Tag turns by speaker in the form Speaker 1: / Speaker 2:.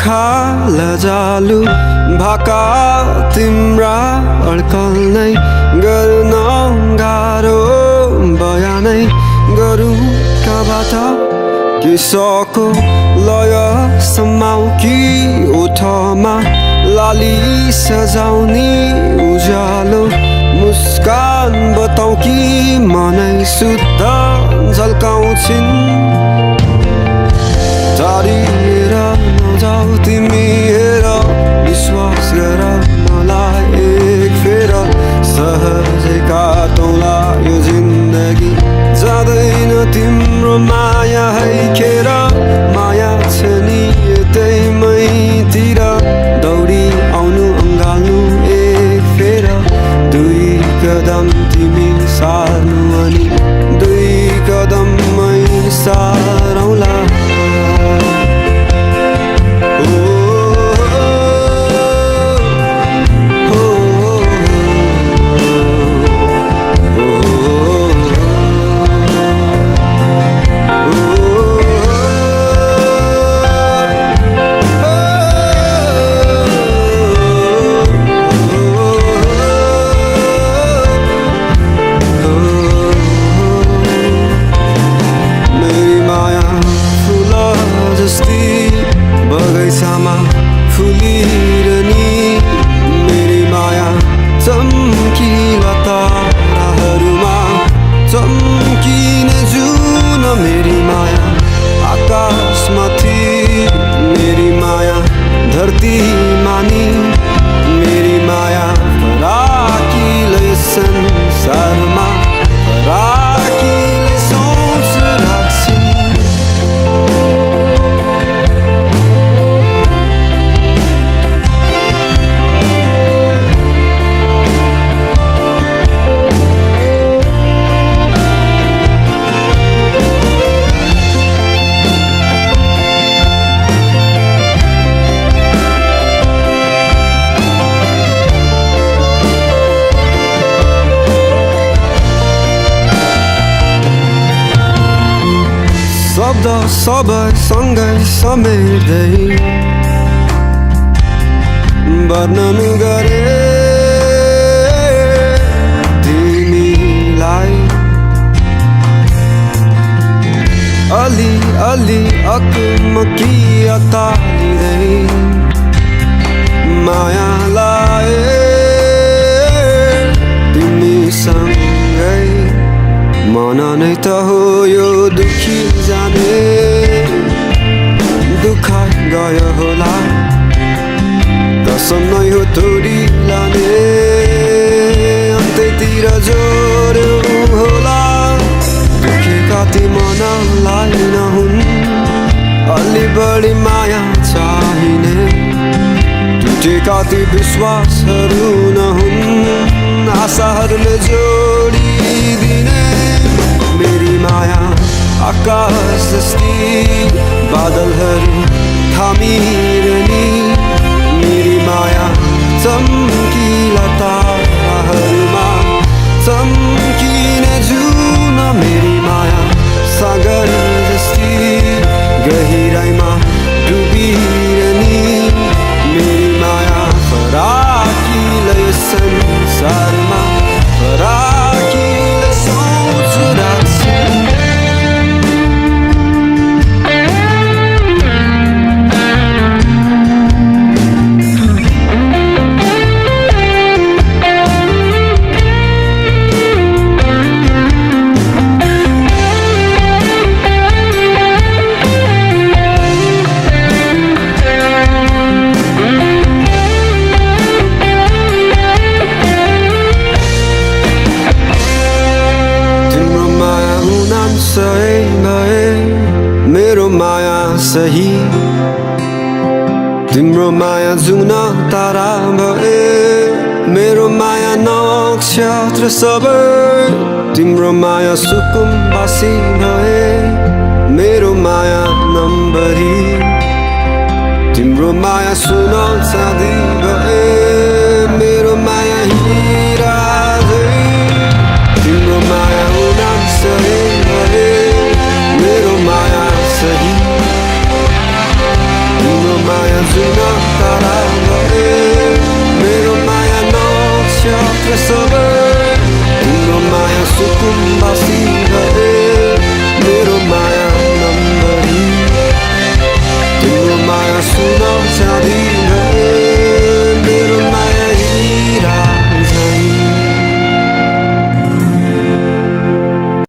Speaker 1: आँखा लजालु भाका तिम्रा अड्कल नै गर्न गाह्रो बयानै गरौँ कबाट किसको लय समाउ कि ओठमा लाली सजाउने उज्यालो मुस्कान बताउ कि मनै शुद्ध झल्काउँछिन् टाढिएर नजाऊ तिमी हेर विश्वास गर मलाई एक फेर सहजै काटौँला यो जिन्दगी जाँदैन तिम्रो माया है खेर माया छ नि यतै मैतिर दौडी आउनु अँगाल्नु एक फेर दुई कदम तिमी सार्नु अनि दुई कदम मै सारौँला बगैँचामा फुलिरहने मेरी माया चम्किला ताराहरूमा चम्किने जुन मेरी माया आकाशमाथि मेरी माया धरती मानी मेरी माया फराकिलै संसारमा फराकिलै सोच राख्छिन् शब्द सबै सँगै समेट्दै वर्णन गरे तिमीलाई अलि अलि अकमकी अतालिँदै माया लाए तिमीसँगै मन नै त हो यो दुखी जाने दुःख गयो होला कसम नै हो तोडी लाने अन्त्यतिर जोड्यो होला दुखेका ती मनलाई नहुन् अलि बढी माया चाहिने टुटेका ती विश्वासहरू नहुन् आशाहरूले जोडिदिने मेरी माया आकाश जस्ती बादलहरू थामिरहने मेरी माया चम्किला ताराहरूमा चम्किने जुन मेरी माया सागर जस्ती गहिराइमा डुबिरहने मेरी माया फराकिलै संसारमा फराकिलै सोच राख्छिन् मेरो माया सही तिम्रो माया जुन तारा भए मेरो माया नक्षत्र सबै तिम्रो माया सुकुम्बासी भए मेरो माया नम्बरी तिम्रो माया सुन चाँदी भए